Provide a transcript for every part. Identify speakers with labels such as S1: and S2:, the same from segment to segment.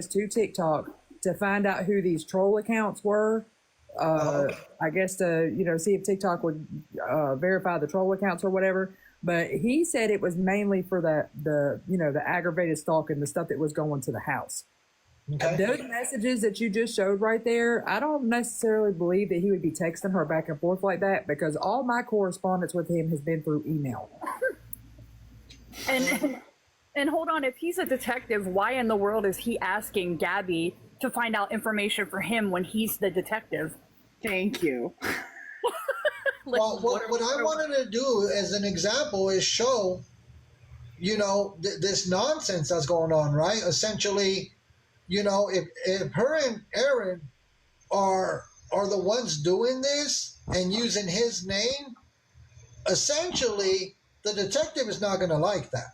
S1: to TikTok to find out who these troll accounts were. I guess to, see if TikTok would verify the troll accounts or whatever. But he said it was mainly for the aggravated stalking, the stuff that was going to the house.
S2: Okay.
S1: Those messages that you just showed right there, I don't necessarily believe that he would be texting her back and forth like that, because all my correspondence with him has been through email.
S3: And hold on, if he's a detective, why in the world is he asking Gabi to find out information for him when he's the detective?
S4: Thank you.
S2: Well, what I wanted to do as an example is show, this nonsense that's going on, right? Essentially, if her and Aaron are the ones doing this and using his name, essentially the detective is not going to like that.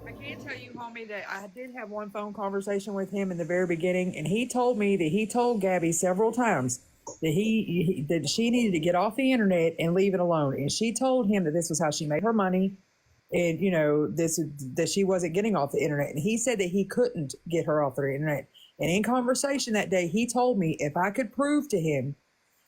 S1: I can tell you, homie, that I did have one phone conversation with him in the very beginning, and he told me that he told Gabi several times that that she needed to get off the internet and leave it alone. And she told him that this was how she made her money, and that she wasn't getting off the internet. And he said that he couldn't get her off the internet. And in conversation that day, he told me if I could prove to him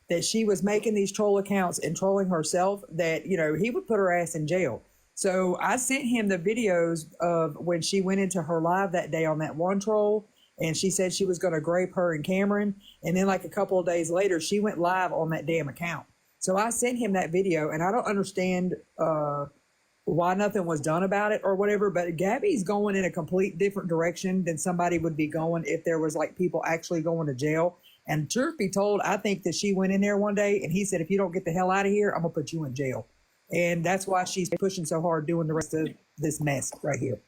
S1: that she was making these troll accounts and trolling herself, that he would put her ass in jail. So I sent him the videos of when she went into her live that day on that one troll, and she said she was going to grape her and Cameron. And then like a couple of days later, she went live on that damn account. So I sent him that video, and I don't understand why nothing was done about it or whatever. But Gabi's going in a complete different direction than somebody would be going if there was like people actually going to jail. And truth be told, I think that she went in there one day and he said, if you don't get the hell out of here, I'm going to put you in jail. And that's why she's pushing so hard doing the rest of this mess right here.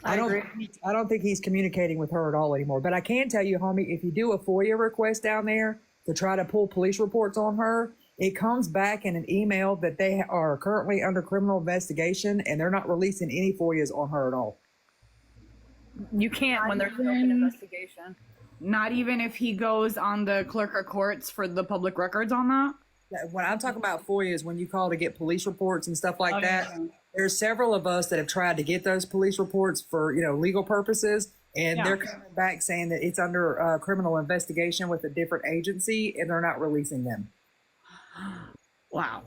S1: I don't think he's communicating with her at all anymore. But I can tell you, homie, if you do a FOIA request down there to try to pull police reports on her, it comes back in an email that they are currently under criminal investigation, and they're not releasing any FOIAs on her at all.
S3: You can't when there's an open investigation.
S4: Not even if he goes on the clerk of courts for the public records on that?
S1: When I'm talking about FOIA is when you call to get police reports and stuff like that. Yeah. There's several of us that have tried to get those police reports for, legal purposes, and they're coming back saying that it's under criminal investigation with a different agency, and they're not releasing them.
S4: Wow.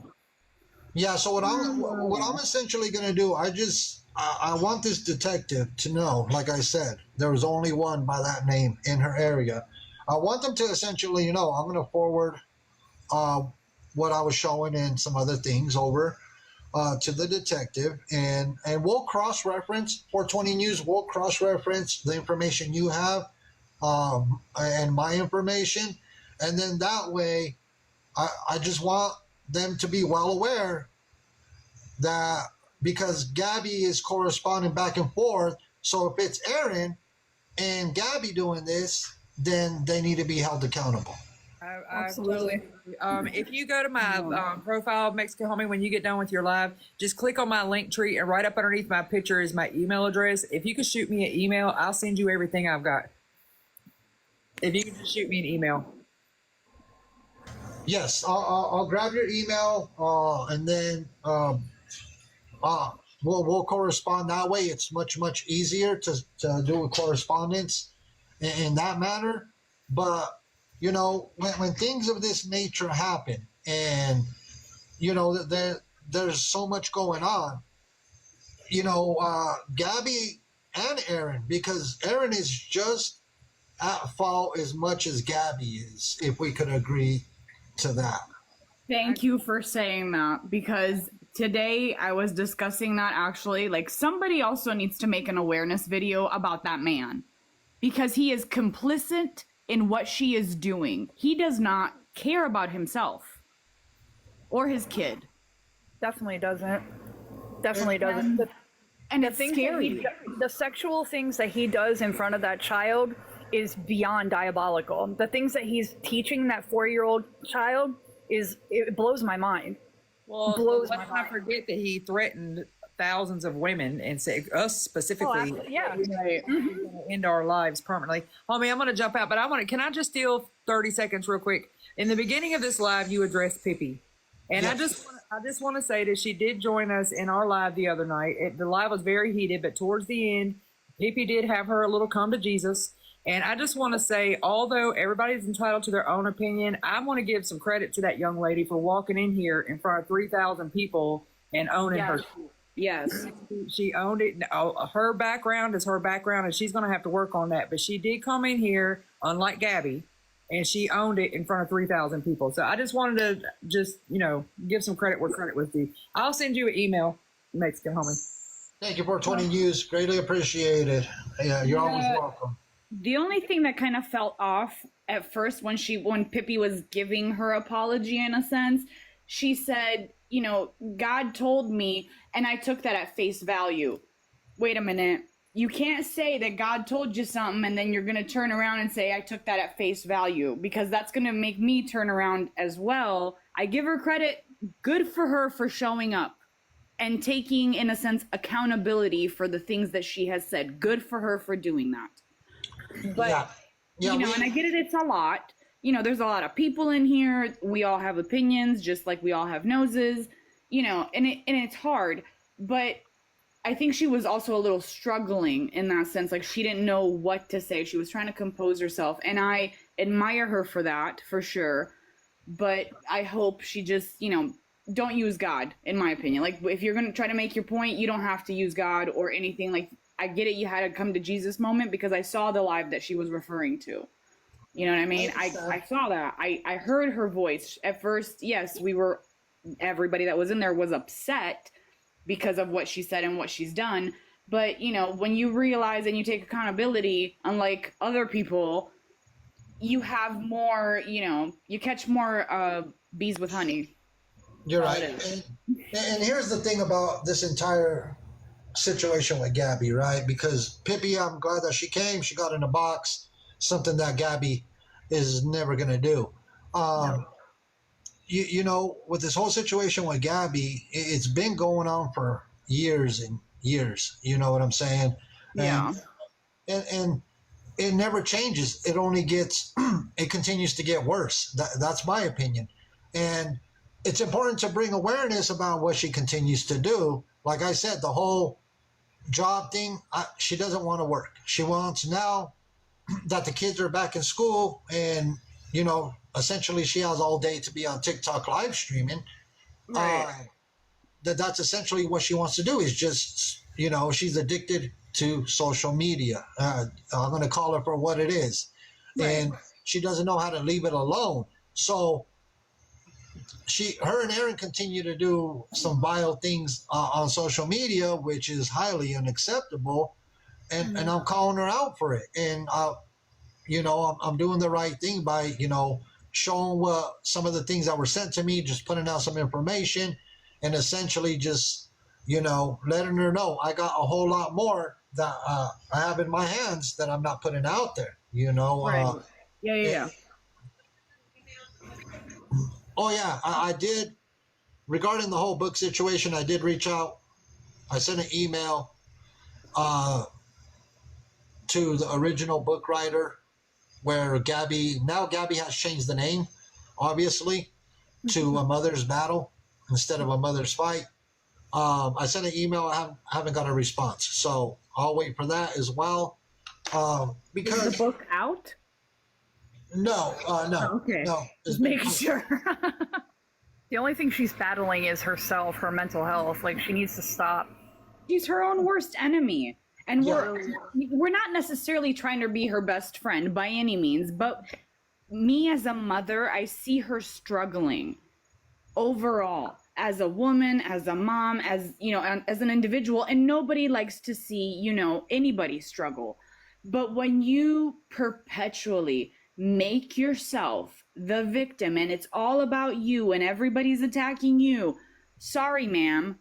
S2: Yeah. So what I'm essentially going to do, I want this detective to know, like I said, there was only one by that name in her area. I want them to essentially, I'm going to forward what I was showing and some other things over to the detective, and we'll cross-reference 420 News. We'll cross-reference the information you have and my information, and then that way, I just want them to be well aware that because Gabi is corresponding back and forth, so if it's Aaron and Gabi doing this, then they need to be held accountable.
S4: Absolutely.
S1: If you go to my profile, Mexican Homie, when you get done with your live, just click on my link tree, and right up underneath my picture is my email address. If you could shoot me an email, I'll send you everything I've got. If you could just shoot me an email.
S2: Yes, I'll grab your email, and then we'll correspond that way. It's much easier to do a correspondence in that manner. But when things of this nature happen, and there's so much going on, Gabi and Aaron, because Aaron is just at fault as much as Gabi is, if we could agree to that.
S4: Thank you for saying that, because today I was discussing that actually. Like, somebody also needs to make an awareness video about that man, because he is complicit in what she is doing. He does not care about himself or his kid.
S3: Definitely doesn't. Definitely doesn't.
S4: And it's scary.
S3: The sexual things that he does in front of that child is beyond diabolical. The things that he's teaching that 4-year-old child it blows my mind.
S1: Well, let's not forget that he threatened thousands of women and say us specifically.
S3: Oh, yeah,
S1: right. End our lives permanently. Homie, I'm going to jump out, but can I just steal 30 seconds real quick? In the beginning of this live, you addressed Pippi, and yes. I just want to say that she did join us in our live the other night. The live was very heated, but towards the end, Hippie did have her a little come to Jesus. And I just want to say, although everybody's entitled to their own opinion, I want to give some credit to that young lady for walking in here in front of 3,000 people and owning her.
S4: Yes.
S1: She owned it. Her background is her background, and she's going to have to work on that. But she did come in here, unlike Gabi, and she owned it in front of 3,000 people. So I just wanted to give some credit where credit was due. I'll send you an email, Mexican homie.
S2: Thank you for 20 news. Greatly appreciated. Yeah, you're always welcome.
S4: The only thing that kind of felt off at first when Pippi was giving her apology, in a sense, she said, God told me, and I took that at face value. Wait a minute. You can't say that God told you something and then you're going to turn around and say, I took that at face value, because that's going to make me turn around as well. I give her credit. Good for her for showing up and taking, in a sense, accountability for the things that she has said. Good for her for doing that. But, and I get it, it's a lot. There's a lot of people in here. We all have opinions, just like we all have noses, and it's hard. But I think she was also a little struggling in that sense. Like, she didn't know what to say. She was trying to compose herself. And I admire her for that, for sure. But I hope she just, don't use God, in my opinion. Like, if you're going to try to make your point, you don't have to use God or anything. Like, I get it, you had a come to Jesus moment, because I saw the live that she was referring to. You know what I mean? I saw that. I heard her voice. At first, yes, everybody that was in there was upset because of what she said and what she's done. But, when you realize and you take accountability, unlike other people, you have more, you catch more bees with honey.
S2: You're right. And here's the thing about this entire situation with Gabi, right? Because Pippi, I'm glad that she came. She got in a box, something that Gabi is never going to do. With this whole situation with Gabi, it's been going on for years and years. You know what I'm saying?
S4: Yeah.
S2: And it never changes. It only gets, it continues to get worse. That's my opinion. And it's important to bring awareness about what she continues to do. Like I said, the whole job thing, she doesn't want to work. She wants, now that the kids are back in school and, essentially she has all day to be on TikTok live streaming.
S4: Right.
S2: That's essentially what she wants to do, is just, she's addicted to social media. I'm going to call it for what it is. Right. And she doesn't know how to leave it alone. So her and Aaron continue to do some vile things on social media, which is highly unacceptable. And I'm calling her out for it. And, I'm doing the right thing by, showing some of the things that were sent to me, just putting out some information, and essentially just, letting her know I got a whole lot more that I have in my hands that I'm not putting out there,
S4: Right. Yeah.
S2: Oh, yeah, I did. Regarding the whole book situation, I did reach out. I sent an email to the original book writer, where Gabi has changed the name, obviously, to A Mother's Battle instead of A Mother's Fight. I sent an email. I haven't got a response. So I'll wait for that as well. Because
S4: is the book out?
S2: No.
S4: Oh, okay.
S2: No.
S4: Just making sure.
S3: The only thing she's battling is herself, her mental health. Like, she needs to stop.
S4: She's her own worst enemy. And we're not necessarily trying to be her best friend by any means, but me as a mother, I see her struggling overall, as a woman, as a mom, as an individual, and nobody likes to see, anybody struggle. But when you perpetually make yourself the victim and it's all about you and everybody's attacking you, sorry, ma'am.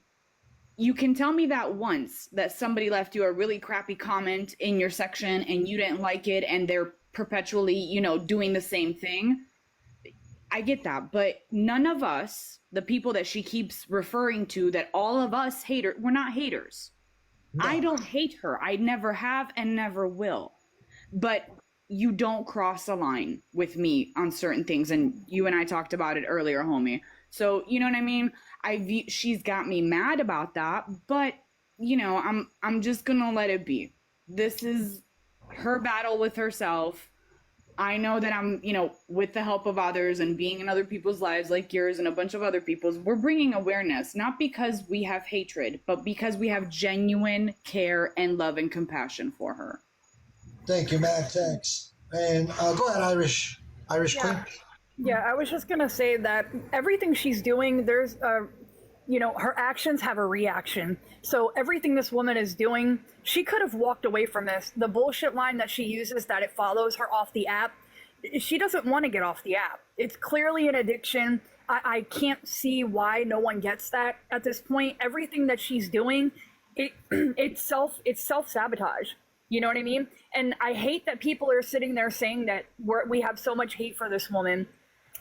S4: You can tell me that once, that somebody left you a really crappy comment in your section and you didn't like it and they're perpetually, doing the same thing. I get that, but none of us, the people that she keeps referring to, that all of us hate her, we're not haters. No. I don't hate her. I never have and never will. But you don't cross a line with me on certain things, and you and I talked about it earlier, homie. So, you know what I mean? She's got me mad about that, but I'm just gonna let it be. this is her battle with herself. I know that I'm, with the help of others and being in other people's lives like yours and a bunch of other people's, we're bringing awareness, not because we have hatred, but because we have genuine care and love and compassion for her.
S2: Thank you, Matt. Thanks. And go ahead, Irish Queen.
S3: Yeah, I was just gonna say that everything she's doing, there's her actions have a reaction. So everything this woman is doing, she could have walked away from this. The bullshit line that she uses, that it follows her off the app, she doesn't want to get off the app. It's clearly an addiction. I can't see why no one gets that at this point. Everything that she's doing, it's self-sabotage. You know what I mean? And I hate that people are sitting there saying that we have so much hate for this woman,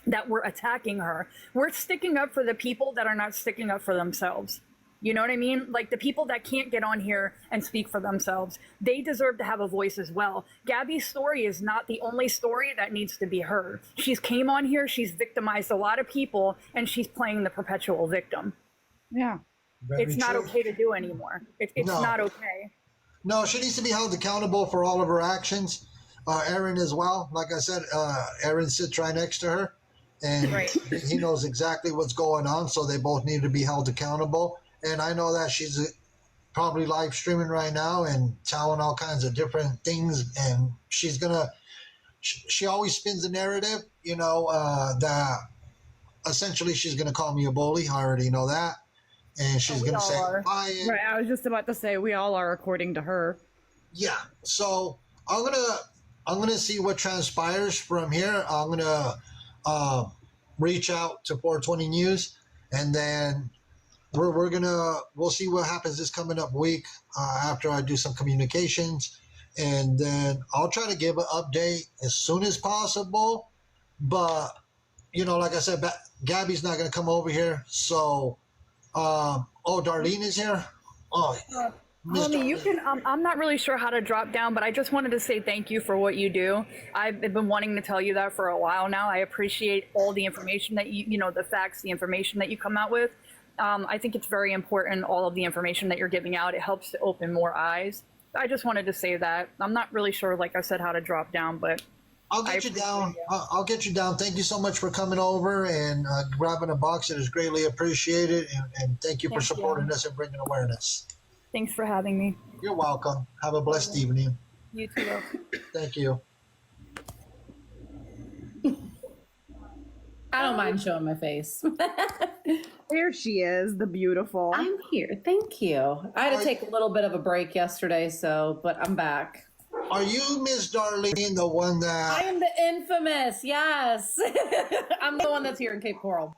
S3: that we're attacking her. We're sticking up for the people that are not sticking up for themselves. You know what I mean? Like the people that can't get on here and speak for themselves, they deserve to have a voice as well. Gabi's story is not the only story that needs to be heard. She's came on here, she's victimized a lot of people, and she's playing the perpetual victim.
S4: Yeah.
S3: It's not okay to do anymore. It's not okay.
S2: No, she needs to be held accountable for all of her actions. Aaron as well. Like I said, Aaron sits right next to her, and he knows exactly what's going on, so they both need to be held accountable. And I know that she's probably live streaming right now and telling all kinds of different things, and she always spins the narrative, that essentially she's going to call me a bully. I already know that. And she's going to say,
S4: right, I was just about to say, we all are, according to her.
S2: Yeah. So I'm gonna see what transpires from here. I'm gonna reach out to 420 News, and then we'll see what happens this coming up week after I do some communications, and then I'll try to give an update as soon as possible. But like I said, Gabi's not gonna come over here, so. Darlene is here.
S3: Homie, you can. I'm not really sure how to drop down, but I just wanted to say thank you for what you do. I've been wanting to tell you that for a while now. I appreciate all the information that the facts, the information that you come out with. I think it's very important, all of the information that you're giving out. It helps to open more eyes. I just wanted to say that. I'm not really sure, like I said, how to drop down, but
S2: I'll get you down. I'll get you down. Thank you so much for coming over and grabbing a box. It is greatly appreciated. And thank you for supporting us and bringing awareness.
S3: Thanks for having me.
S2: You're welcome. Have a blessed evening.
S3: You too, love.
S2: Thank you.
S5: I don't mind showing my face.
S4: There she is, the beautiful.
S5: I'm here. Thank you. I had to take a little bit of a break yesterday, but I'm back.
S2: Are you Miss Darlene, the one that...
S5: I am the infamous, yes. I'm the one that's here in Cape Coral.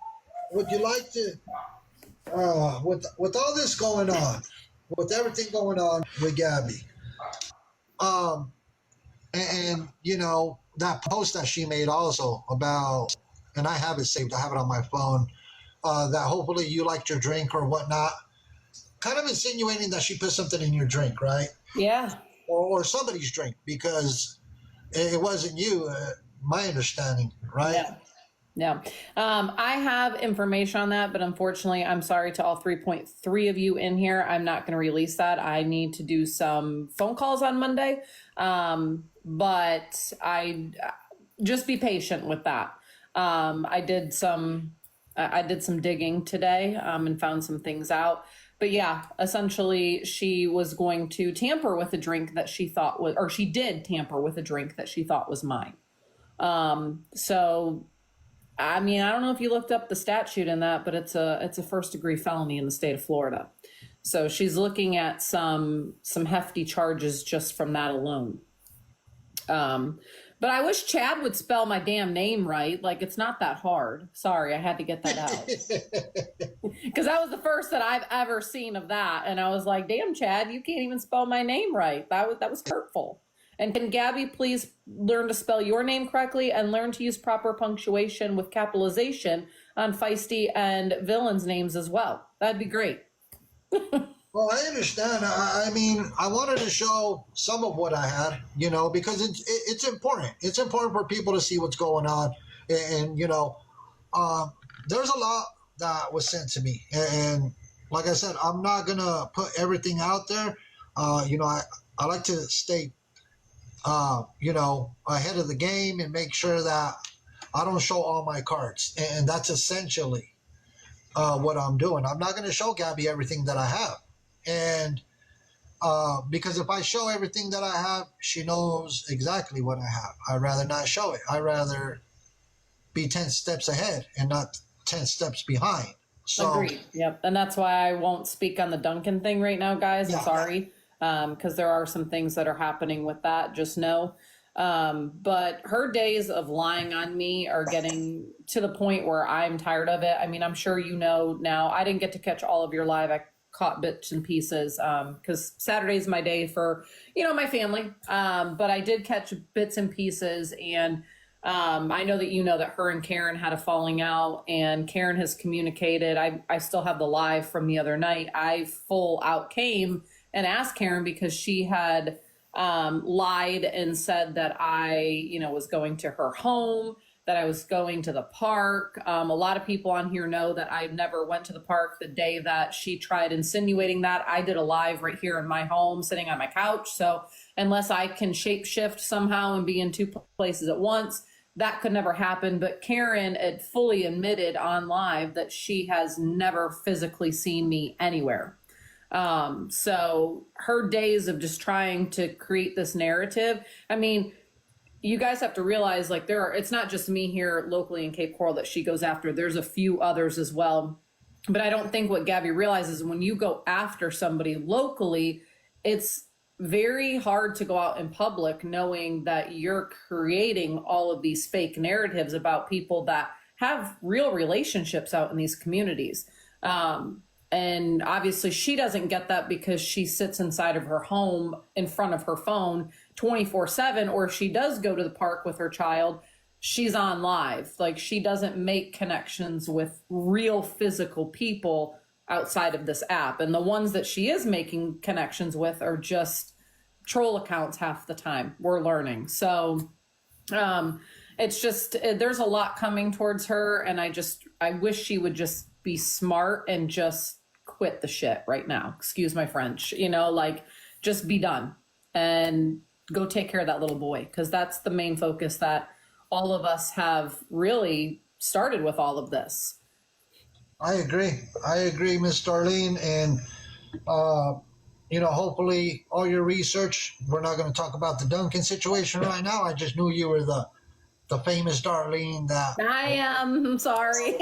S2: Would you like to, with all this going on, with everything going on with Gabi, and that post that she made also about, and I have it saved, I have it on my phone, that hopefully you liked your drink or whatnot, kind of insinuating that she put something in your drink, right?
S5: Yeah.
S2: Or somebody's drink, because it wasn't you, my understanding, right?
S5: Yeah. I have information on that, but unfortunately, I'm sorry to all 3.3 of you in here. I'm not going to release that. I need to do some phone calls on Monday. But I just be patient with that. I did some digging today, and found some things out. But yeah, essentially she was going to tamper with a drink that she thought was, or she did tamper with a drink that she thought was mine. So, I mean, I don't know if you looked up the statute in that, but it's a first degree felony in the state of Florida. So she's looking at some hefty charges just from that alone. But I wish Chad would spell my damn name right. Like, it's not that hard. Sorry, I had to get that out. Because that was the first that I've ever seen of that. And I was like, damn, Chad, you can't even spell my name right. That was hurtful. And can Gabi please learn to spell your name correctly and learn to use proper punctuation with capitalization on Feisty and Villain's names as well? That'd be great.
S2: Well, I understand. I mean, I wanted to show some of what I had, because it's important. It's important for people to see what's going on. And there's a lot that was sent to me. And like I said, I'm not going to put everything out there. I like to stay, ahead of the game and make sure that I don't show all my cards. And that's essentially what I'm doing. I'm not going to show Gabi everything that I have. And because if I show everything that I have, she knows exactly what I have. I'd rather not show it. I'd rather be 10 steps ahead and not 10 steps behind. So,
S5: agreed. Yep. And that's why I won't speak on the Duncan thing right now, guys.
S2: Yeah.
S5: I'm sorry. Because there are some things that are happening with that. Just know. But her days of lying on me are getting to the point where I'm tired of it. I mean, I'm sure you know now. I didn't get to catch all of your live. I caught bits and pieces because Saturday's my day for, my family. But I did catch bits and pieces. And I know that that her and Karen had a falling out, and Karen has communicated. I still have the live from the other night. I full out came and asked Karen because she had lied and said that I, was going to her home, that I was going to the park. A lot of people on here know that I never went to the park the day that she tried insinuating that. I did a live right here in my home, sitting on my couch. So unless I can shapeshift somehow and be in two places at once, that could never happen. But Karen had fully admitted on live that she has never physically seen me anywhere. So her days of just trying to create this narrative, I mean, you guys have to realize it's not just me here locally in Cape Coral that she goes after. There's a few others as well. But I don't think what Gabi realizes, when you go after somebody locally, it's very hard to go out in public knowing that you're creating all of these fake narratives about people that have real relationships out in these communities. And obviously she doesn't get that because she sits inside of her home in front of her phone 24/7, or if she does go to the park with her child, she's on live. She doesn't make connections with real physical people outside of this app. And the ones that she is making connections with are just troll accounts half the time. We're learning. So it's just, there's a lot coming towards her. And I wish she would just be smart and just quit the shit right now. Excuse my French, just be done and go take care of that little boy. Cause that's the main focus that all of us have really started with all of this.
S2: I agree, Miss Darlene. And, hopefully all your research, we're not going to talk about the Duncan situation right now. I just knew you were the famous Darlene that
S5: I am. I'm sorry.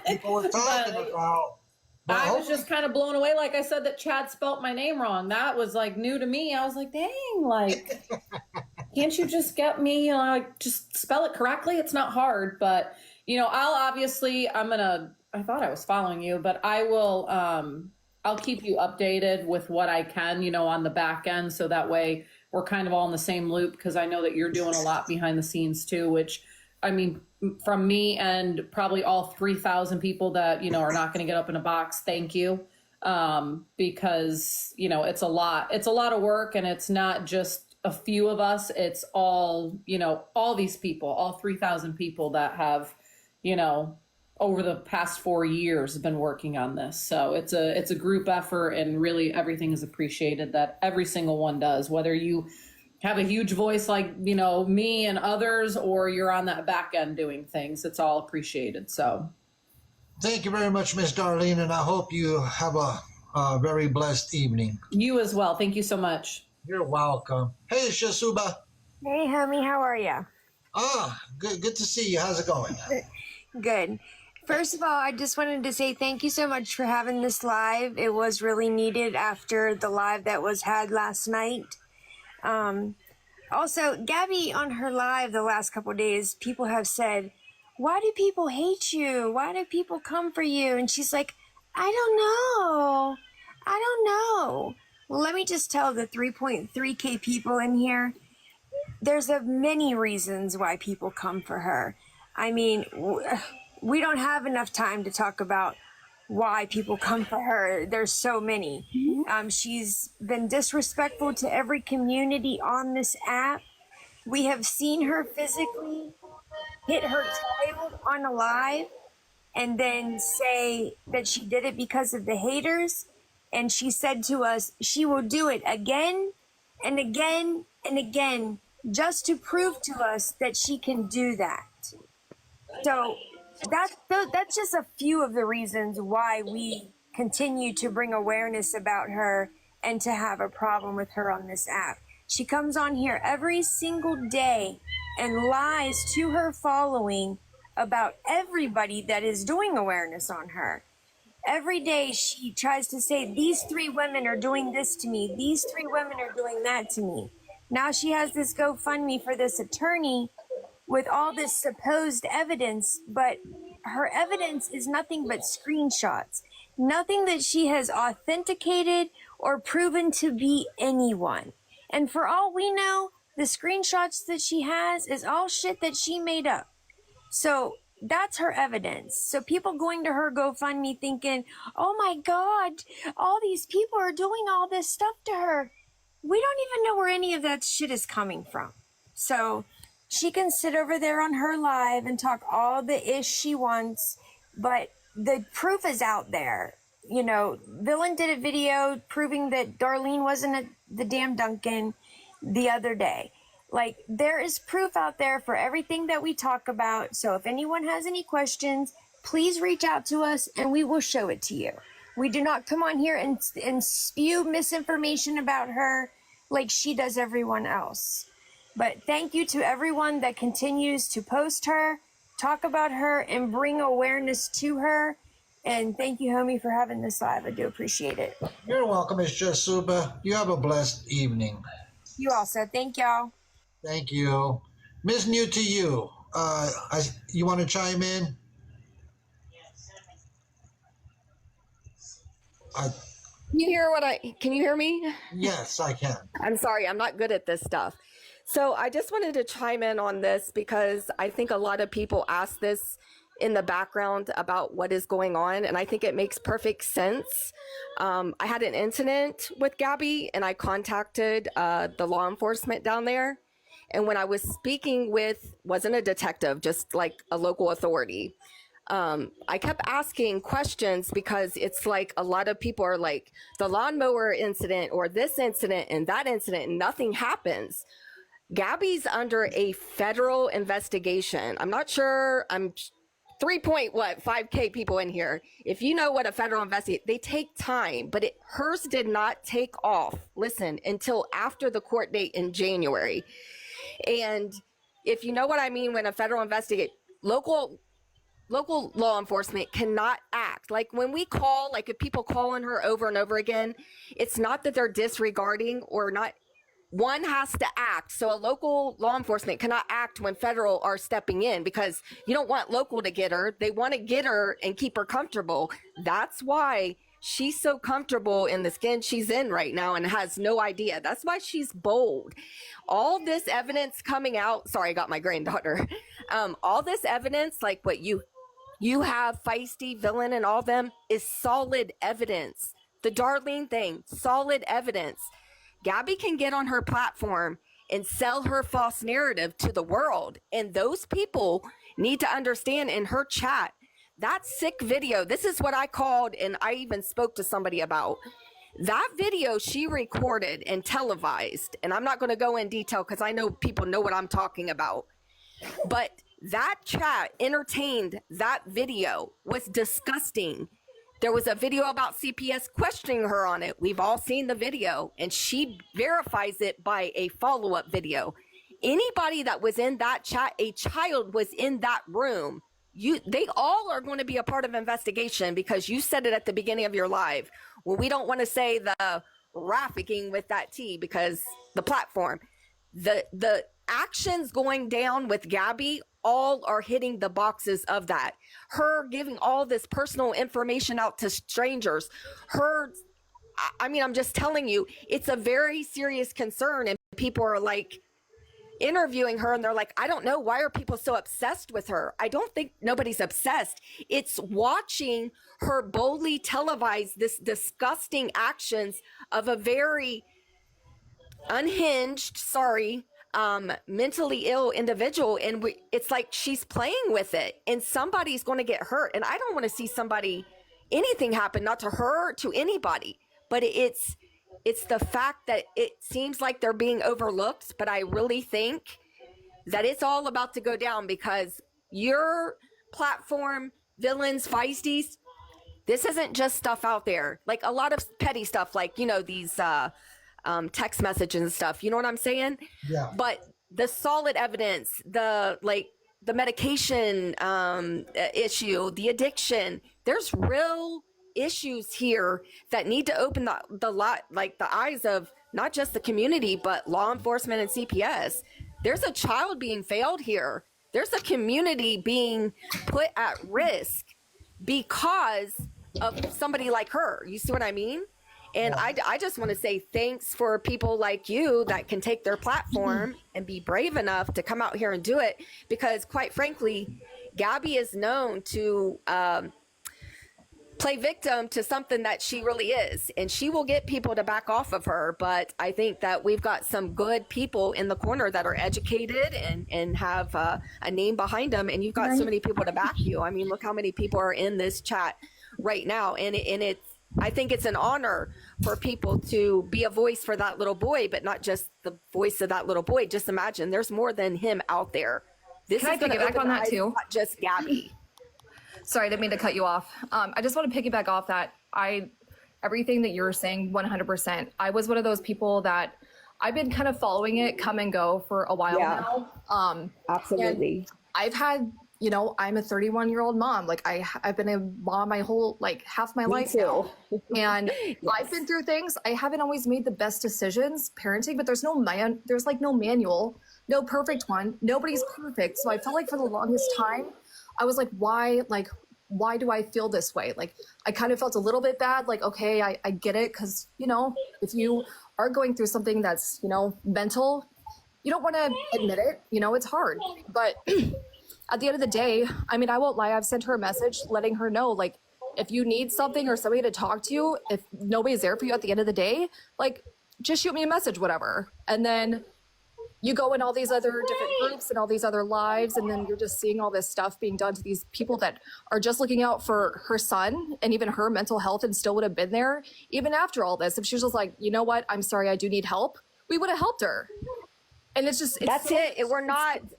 S2: people were talking about. But
S5: I was just kind of blown away. Like I said, that Chad spelt my name wrong. That was new to me. I was like, dang, can't you just get me, just spell it correctly? It's not hard, but I thought I was following you, but I will, I'll keep you updated with what I can, on the back end. So that way we're kind of all in the same loop. Cause I know that you're doing a lot behind the scenes too, which from me and probably all 3,000 people that, are not going to get up in a box. Thank you. Because, it's a lot of work, and it's not just a few of us. It's all, all these people, all 3,000 people that have, over the past 4 years been working on this. So it's a group effort, and really everything is appreciated that every single one does, whether you have a huge voice like, me and others, or you're on that back end doing things. It's all appreciated. So
S2: thank you very much, Miss Darlene, and I hope you have a very blessed evening.
S5: You as well. Thank you so much.
S2: You're welcome. Hey, Shasuba.
S6: Hey, homie, how are you?
S2: Good to see you. How's it going?
S6: Good. First of all, I just wanted to say thank you so much for having this live. It was really needed after the live that was had last night. Also, Gabi, on her live the last couple of days, people have said, why do people hate you? Why do people come for you? And she's like, I don't know. Well, let me just tell the 3.3K people in here, there's many reasons why people come for her. I mean, we don't have enough time to talk about why people come for her. There's so many. She's been disrespectful to every community on this app. We have seen her physically hit her child on a live and then say that she did it because of the haters. And she said to us, she will do it again and again, just to prove to us that she can do that. So that's just a few of the reasons why we continue to bring awareness about her and to have a problem with her on this app. She comes on here every single day and lies to her following about everybody that is doing awareness on her. Every day she tries to say, these 3 women are doing this to me. These 3 women are doing that to me. Now she has this GoFundMe for this attorney with all this supposed evidence, but her evidence is nothing but screenshots. Nothing that she has authenticated or proven to be anyone. And for all we know, the screenshots that she has is all shit that she made up. So that's her evidence. So people going to her GoFundMe thinking, oh my God, all these people are doing all this stuff to her. We don't even know where any of that shit is coming from. So she can sit over there on her live and talk all the ish she wants, but the proof is out there. You know, Villain did a video proving that Darlene wasn't at the damn Dunkin' the other day. Like, there is proof out there for everything that we talk about. So if anyone has any questions, please reach out to us and we will show it to you. We do not come on here and spew misinformation about her like she does everyone else. But thank you to everyone that continues to post her, talk about her, and bring awareness to her. And thank you, homie, for having this live. I do appreciate it.
S2: You're welcome, Miss Jasuba. You have a blessed evening.
S6: You also. Thank y'all.
S2: Thank you. Miss New to you. You want to chime in?
S7: Can you hear me?
S2: Yes, I can.
S7: I'm sorry, I'm not good at this stuff. So I just wanted to chime in on this because I think a lot of people ask this in the background about what is going on, and I think it makes perfect sense. I had an incident with Gabi, and I contacted the law enforcement down there. And when I was speaking with, wasn't a detective, just like a local authority, I kept asking questions because it's like a lot of people are like, the lawnmower incident or this incident and that incident, and nothing happens. Gabi's under a federal investigation. I'm not sure. I'm 5K people in here. If you know what a federal investigation, they take time, but hers did not take off. Listen, until after the court date in January. And if you know what I mean, when a federal investigation, local law enforcement cannot act. Like when we call, like if people call on her over and over again, it's not that they're disregarding or not. One has to act. So a local law enforcement cannot act when federal are stepping in because you don't want local to get her. They want to get her and keep her comfortable. That's why she's so comfortable in the skin she's in right now and has no idea. That's why she's bold. All this evidence coming out. Sorry, I got my granddaughter. All this evidence, like what you have, Feisty, Villain, and all them, is solid evidence. The Darlene thing, solid evidence. Gabi can get on her platform and sell her false narrative to the world. And those people need to understand in her chat, that sick video, this is what I called, and I even spoke to somebody about. That video she recorded and televised, and I'm not going to go in detail because I know people know what I'm talking about. But that chat entertained that video was disgusting. There was a video about CPS questioning her on it. We've all seen the video, and she verifies it by a follow-up video. Anybody that was in that chat, a child was in that room. They all are going to be a part of investigation because you said it at the beginning of your live. Well, we don't want to say the trafficking with that T because the platform, the actions going down with Gabi all are hitting the boxes of that. Her giving all this personal information out to strangers. I'm just telling you, it's a very serious concern. And people are like interviewing her and they're like, I don't know. Why are people so obsessed with her? I don't think nobody's obsessed. It's watching her boldly televise this disgusting actions of a very unhinged, mentally ill individual, and it's like she's playing with it and somebody's going to get hurt, and I don't want to see anything happen, not to her, to anybody, but It's the fact that it seems like they're being overlooked, but I really think that it's all about to go down because your platform, villains, feisties, this isn't just stuff out there. Like a lot of petty stuff, like, you know, these text messages and stuff. You know what I'm saying?
S2: Yeah.
S7: But the solid evidence, the medication issue, the addiction, there's real issues here that need to open the eyes of not just the community, but law enforcement and CPS. There's a child being failed here. There's a community being put at risk because of somebody like her. You see what I mean? And I just want to say thanks for people like you that can take their platform and be brave enough to come out here and do it. Because quite frankly, Gabi is known to play victim to something that she really is. And she will get people to back off of her. But I think that we've got some good people in the corner that are educated and have a name behind them. And you've got so many people to back you. I mean, look how many people are in this chat right now. And I think it's an honor for people to be a voice for that little boy, but not just the voice of that little boy. Just imagine there's more than him out there. This
S8: Can
S7: is
S8: I piggyback on that too?
S7: Not just Gabi.
S8: Sorry, I didn't mean to cut you off. I just want to piggyback off that. Everything that you're saying, 100%. I was one of those people that I've been kind of following it come and go for a while now.
S7: Absolutely.
S8: I've had, you know, I'm a 31-year-old mom. Like I've been a mom my whole, like half my life now. And I've been through things. I haven't always made the best decisions parenting, but there's no manual, no perfect one. Nobody's perfect. So I felt like for the longest time, I was like, why do I feel this way? Like, I kind of felt a little bit bad. Like, okay, I get it. Cause you know, if you are going through something that's, you know, mental, you don't want to admit it, you know, it's hard, but at the end of the day, I mean, I won't lie. I've sent her a message letting her know, like, if you need something or somebody to talk to you, if nobody's there for you at the end of the day, like, just shoot me a message, whatever. And then you go in all these other different groups and all these other lives, and then you're just seeing all this stuff being done to these people that are just looking out for her son and even her mental health, and still would have been there even after all this. If she was just like, you know what, I'm sorry, I do need help, we would have helped her. And it's just,
S7: that's it.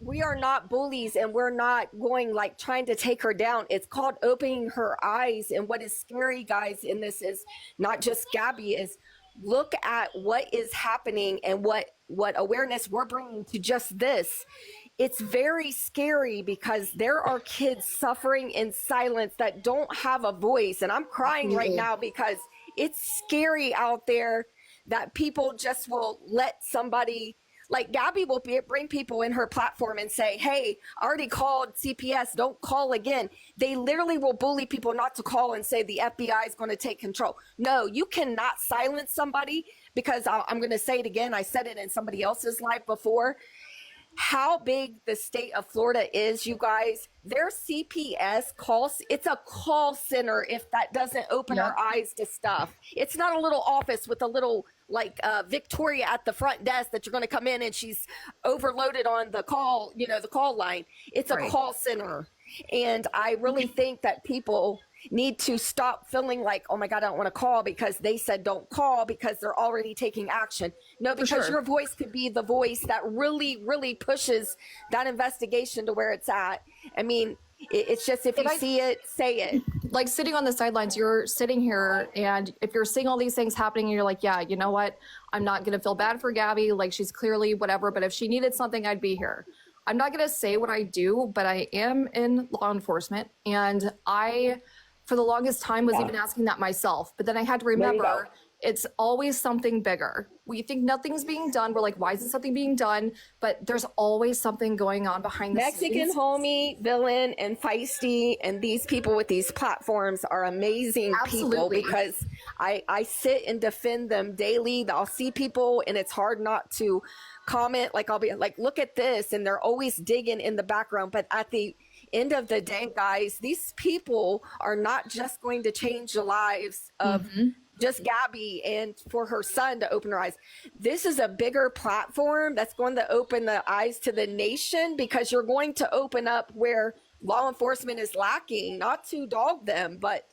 S7: We are not bullies, and we're not going like trying to take her down. It's called opening her eyes. And what is scary, guys, in this is not just Gabi, is look at what is happening and what awareness we're bringing to just this. It's very scary because there are kids suffering in silence that don't have a voice. And I'm crying right now because it's scary out there that people just will let somebody, like Gabi will bring people in her platform and say, hey, I already called CPS, don't call again. They literally will bully people not to call and say the FBI is going to take control. No, you cannot silence somebody, because I'm going to say it again. I said it in somebody else's live before. How big the state of Florida is, you guys, their CPS calls, it's a call center if that doesn't open our eyes to stuff. It's not a little office with a little like Victoria at the front desk that you're going to come in and she's overloaded on the call, you know, the call line. It's a call center. And I really think that people need to stop feeling like, oh my God, I don't want to call because they said don't call because they're already taking action. No, because your voice could be the voice that really, really pushes that investigation to where it's at. I mean, it's just, if you see it, say it.
S8: Like sitting on the sidelines, you're sitting here, and if you're seeing all these things happening and you're like, yeah, you know what? I'm not going to feel bad for Gabi. Like, she's clearly whatever, but if she needed something, I'd be here. I'm not going to say what I do, but I am in law enforcement, and I, for the longest time, was even asking that myself. But then I had to remember it's always something bigger. We think nothing's being done. We're like, why isn't something being done? But there's always something going on behind the
S7: Mexican
S8: scenes.
S7: homie, villain, and feisty, and these people with these platforms are amazing people, because I sit and defend them daily. I'll see people and it's hard not to comment. Like, I'll be like, look at this, and they're always digging in the background. But at the end of the day, guys, these people are not just going to change the lives of just Gabi and for her son to open her eyes. This is a bigger platform that's going to open the eyes to the nation, because you're going to open up where law enforcement is lacking, not to dog them, but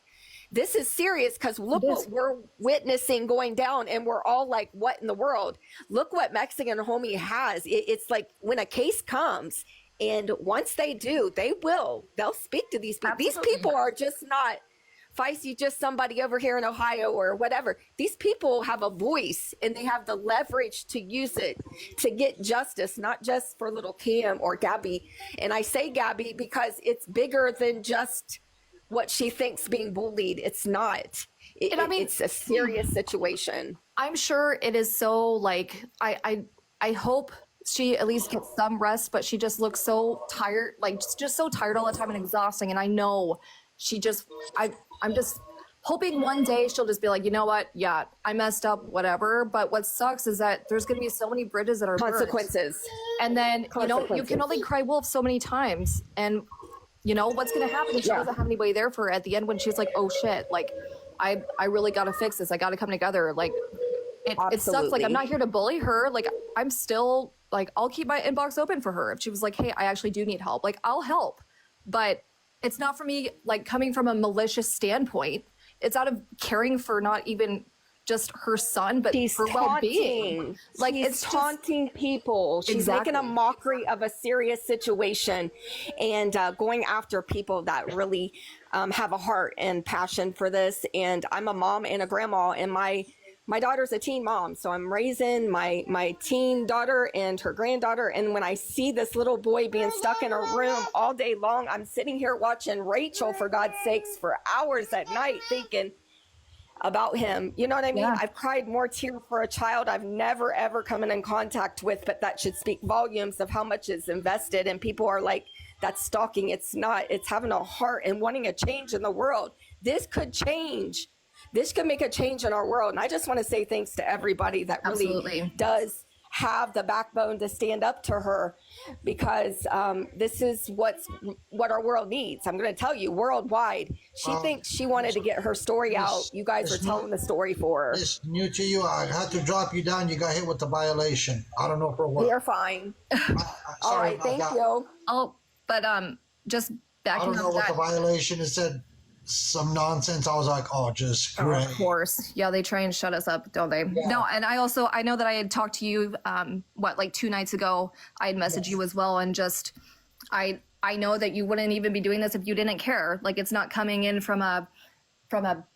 S7: this is serious, because look what we're witnessing going down, and we're all like, what in the world? Look what Mexican homie has. It's like when a case comes, and once they do, they'll speak to these people.
S8: Absolutely.
S7: These people are just not feisty, just somebody over here in Ohio or whatever. These people have a voice, and they have the leverage to use it to get justice, not just for little Cam or Gabi. And I say Gabi because it's bigger than just what she thinks being bullied. It's not. It's a serious situation.
S8: I'm sure it is so, like, I hope she at least gets some rest, but she just looks so tired, like just so tired all the time and exhausting. And I know she just, I'm just hoping one day she'll just be like, you know what? Yeah, I messed up, whatever. But what sucks is that there's going to be so many bridges that are burnt.
S7: Consequences.
S8: And then, you know, you can only cry wolf so many times. And you know, what's going to happen if she doesn't have anybody there for her at the end when she's like, oh shit, like I really got to fix this. I got to come together. Like it sucks. Like, I'm not here to bully her. Like, I'm still like, I'll keep my inbox open for her. If she was like, hey, I actually do need help, like, I'll help. But it's not for me, like, coming from a malicious standpoint. It's out of caring for not even just her son, but
S7: She's
S8: for well-being.
S7: Like, it's taunting people. She's making a mockery of a serious situation, and going after people that really have a heart and passion for this. And I'm a mom and a grandma, and my daughter's a teen mom, so I'm raising my teen daughter and her granddaughter. And when I see this little boy being stuck in a room all day long, I'm sitting here watching Rachel, for God's sakes, for hours at night, thinking about him. You know what I mean? I've cried more tears for a child I've never ever come in contact with, but that should speak volumes of how much is invested. And people are like, that's stalking. It's not. It's having a heart and wanting a change in the world. This could change. This could make a change in our world. And I just want to say thanks to everybody that really does have the backbone to stand up to her, because this is what our world needs. I'm going to tell you, worldwide. She thinks she wanted to get her story out. You guys are telling the story for her.
S2: It's new to you. I had to drop you down. You got hit with the violation. I don't know for what.
S7: You're fine. All right, thank you.
S8: Oh, but just
S2: I
S8: backing
S2: don't know
S8: up
S2: what
S8: that.
S2: the violation. It said some nonsense. I was like, oh, just great.
S8: Of course. Yeah, they try and shut us up, don't they?
S2: Yeah.
S8: No, and I know that I had talked to you, like 2 nights ago. I had messaged you as well, and just, I know that you wouldn't even be doing this if you didn't care. Like, it's not coming in from a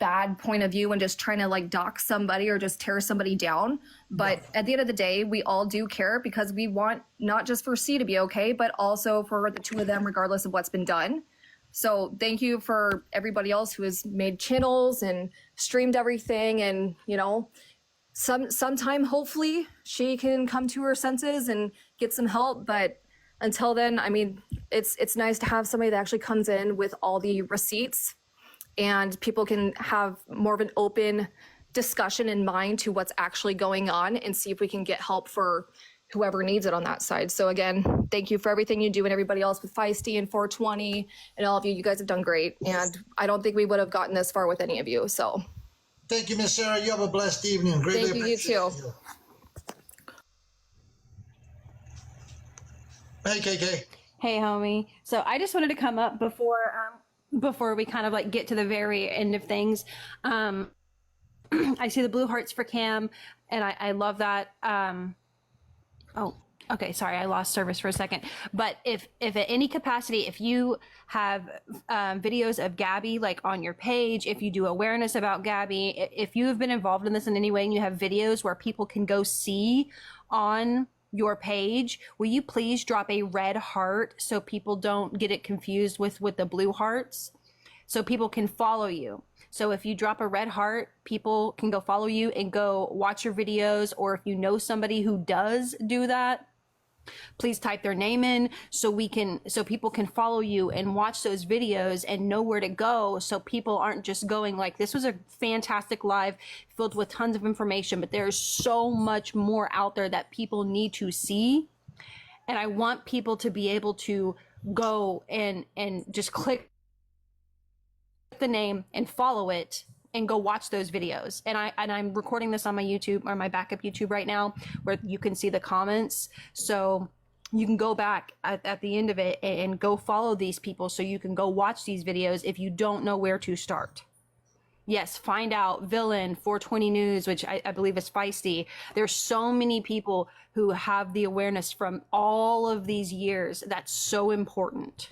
S8: bad point of view and just trying to like dox somebody or just tear somebody down. But at the end of the day, we all do care, because we want not just for C to be okay, but also for the two of them, regardless of what's been done. So thank you for everybody else who has made channels and streamed everything. And, you know, sometime, hopefully she can come to her senses and get some help. But until then, I mean, it's nice to have somebody that actually comes in with all the receipts, and people can have more of an open discussion in mind to what's actually going on, and see if we can get help for whoever needs it on that side. So again, thank you for everything you do, and everybody else with Feisty and 420 and all of you. You guys have done great. And I don't think we would have gotten this far with any of you. So
S2: Thank you, Miss Sarah. You have a blessed evening. Greatly
S8: thank you, you
S2: appreciate
S8: too.
S2: you. Hey, KK.
S9: Hey, homie. So I just wanted to come up before we kind of like get to the very end of things. I see the blue hearts for Cam, and I love that. Oh, okay. Sorry, I lost service for a second. But if at any capacity, if you have videos of Gabi like on your page, if you do awareness about Gabi, if you have been involved in this in any way, and you have videos where people can go see on your page, will you please drop a red heart so people don't get it confused with the blue hearts, so people can follow you. So if you drop a red heart, people can go follow you and go watch your videos. Or if you know somebody who does do that, please type their name in so people can follow you and watch those videos and know where to go. So people aren't just going like, this was a fantastic live filled with tons of information, but there's so much more out there that people need to see. And I want people to be able to go and just click the name and follow it and go watch those videos. And I'm recording this on my YouTube, or my backup YouTube right now, where you can see the comments. So you can go back at the end of it and go follow these people, so you can go watch these videos if you don't know where to start. Yes, find out. Villain, 420 News, which I believe is Feisty. There's so many people who have the awareness from all of these years. That's so important.